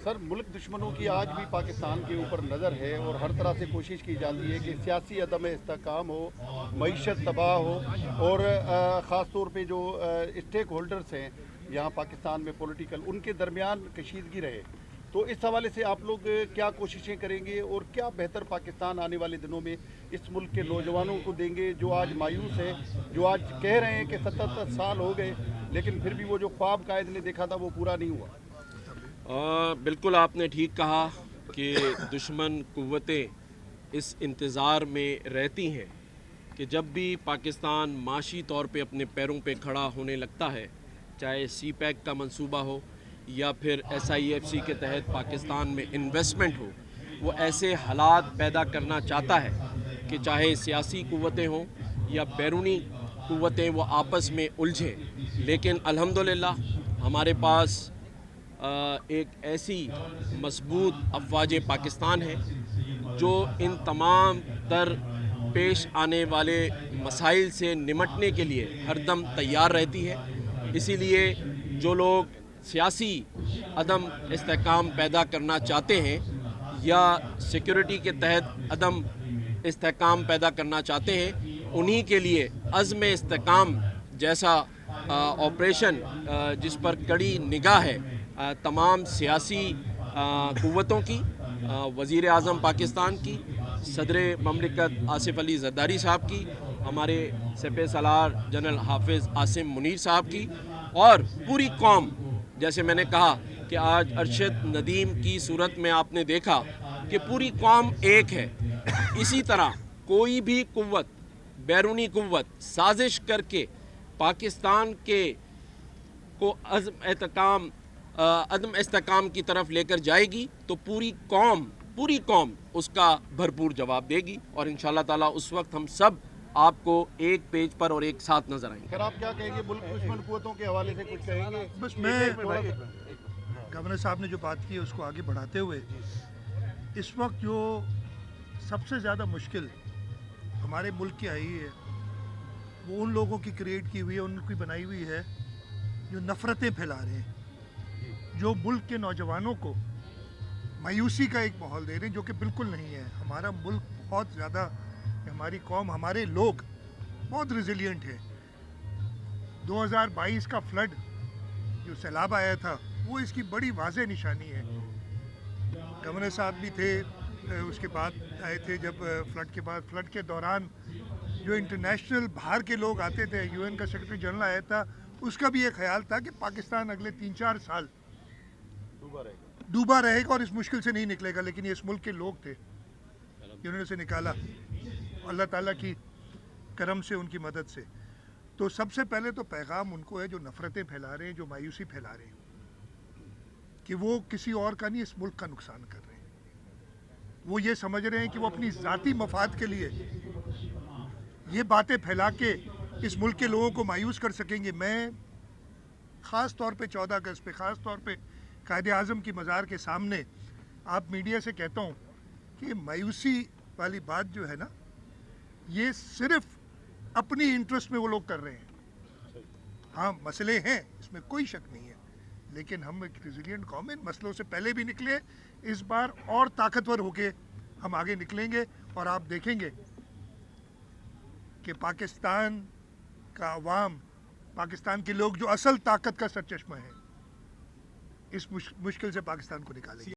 سر ملک دشمنوں کی آج بھی پاکستان کے اوپر نظر ہے اور ہر طرح سے کوشش کی جاتی ہے کہ سیاسی عدم استحکام ہو، معیشت تباہ ہو اور خاص طور پہ جو اسٹیک ہولڈرز ہیں یہاں پاکستان میں پولیٹیکل، ان کے درمیان کشیدگی رہے۔ تو اس حوالے سے آپ لوگ کیا کوششیں کریں گے اور کیا بہتر پاکستان آنے والے دنوں میں اس ملک کے نوجوانوں کو دیں گے جو آج مایوس ہیں، جو آج کہہ رہے ہیں کہ 77 سال ہو گئے لیکن پھر بھی وہ جو خواب قائد نے دیکھا تھا وہ پورا نہیں ہوا؟ بالکل آپ نے ٹھیک کہا کہ دشمن قوتیں اس انتظار میں رہتی ہیں کہ جب بھی پاکستان معاشی طور پہ اپنے پیروں پہ کھڑا ہونے لگتا ہے، چاہے سی پیک کا منصوبہ ہو یا پھر SIFC کے تحت پاکستان میں انویسٹمنٹ ہو، وہ ایسے حالات پیدا کرنا چاہتا ہے کہ چاہے سیاسی قوتیں ہوں یا بیرونی قوتیں وہ آپس میں الجھیں، لیکن الحمدللہ ہمارے پاس ایک ایسی مضبوط افواج پاکستان ہے جو ان تمام تر پیش آنے والے مسائل سے نمٹنے کے لیے ہر دم تیار رہتی ہے۔ اسی لیے جو لوگ سیاسی عدم استحکام پیدا کرنا چاہتے ہیں یا سیکورٹی کے تحت عدم استحکام پیدا کرنا چاہتے ہیں، انہی کے لیے عزم استحکام جیسا آپریشن جس پر کڑی نگاہ ہے تمام سیاسی قوتوں کی، وزیر اعظم پاکستان کی، صدر مملکت آصف علی زرداری صاحب کی، ہمارے سپہ سالار جنرل حافظ عاصم منیر صاحب کی، اور پوری قوم، جیسے میں نے کہا کہ آج ارشد ندیم کی صورت میں آپ نے دیکھا کہ پوری قوم ایک ہے۔ اسی طرح کوئی بھی قوت، بیرونی قوت سازش کر کے پاکستان کے کو عدم استحکام کی طرف لے کر جائے گی تو پوری قوم اس کا بھرپور جواب دے گی، اور انشاءاللہ تعالیٰ اس وقت ہم سب آپ کو ایک پیج پر اور ایک ساتھ نظر آئیں گے۔ خیر آپ کیا کہیں گے ملک دشمن قوتوں کے حوالے سے کچھ کہیں گے؟ بس میں گورنر صاحب نے جو بات کی اس کو آگے بڑھاتے ہوئے، اس وقت جو سب سے زیادہ مشکل ہمارے ملک کی آئی ہے وہ ان لوگوں کی کریٹ کی ہوئی ہے، ان کی بنائی ہوئی ہے جو نفرتیں پھیلا رہے ہیں، جو ملک کے نوجوانوں کو مایوسی کا ایک ماحول دے رہے ہیں، جو کہ بالکل نہیں ہے۔ ہمارا ملک بہت زیادہ، ہماری قوم، ہمارے لوگ بہت ریزیلینٹ ہے۔ 2022 کا فلڈ جو سیلاب آیا تھا وہ اس کی بڑی واضح نشانی ہے۔ گورنر صاحب بھی تھے، اس کے بعد آئے تھے جب فلڈ کے بعد، فلڈ کے دوران جو انٹرنیشنل باہر کے لوگ آتے تھے، UN کا سیکرٹری جنرل آیا تھا، اس کا بھی یہ خیال تھا کہ پاکستان اگلے 3-4 سال ڈوبا رہے گا اور اس مشکل سے نہیں نکلے گا، لیکن یہ اس ملک کے لوگ تھے جنہوں نے اسے نکالا، اللہ تعالیٰ کی کرم سے، ان کی مدد سے۔ تو سب سے پہلے تو پیغام ان کو ہے جو نفرتیں پھیلا رہے ہیں، جو مایوسی پھیلا رہے ہیں، کہ وہ کسی اور کا نہیں، اس ملک کا نقصان کر رہے ہیں۔ وہ یہ سمجھ رہے ہیں کہ وہ اپنی ذاتی مفاد کے لیے یہ باتیں پھیلا کے اس ملک کے لوگوں کو مایوس کر سکیں گے۔ میں خاص طور پہ 14 اگست پہ، خاص طور پہ قائد اعظم کی مزار کے سامنے آپ میڈیا سے کہتا ہوں کہ مایوسی والی بات جو ہے نا، یہ صرف اپنی انٹرسٹ میں وہ لوگ کر رہے ہیں۔ ہاں مسئلے ہیں، اس میں کوئی شک نہیں ہے، لیکن ہم ایک ریزیلینٹ قوم ہیں، مسئلوں سے پہلے بھی نکلے، اس بار اور طاقتور ہو کے ہم آگے نکلیں گے، اور آپ دیکھیں گے کہ پاکستان کا عوام، پاکستان کے لوگ جو اصل طاقت کا سرچشمہ ہے، اس مشکل سے پاکستان کو نکالیں گے۔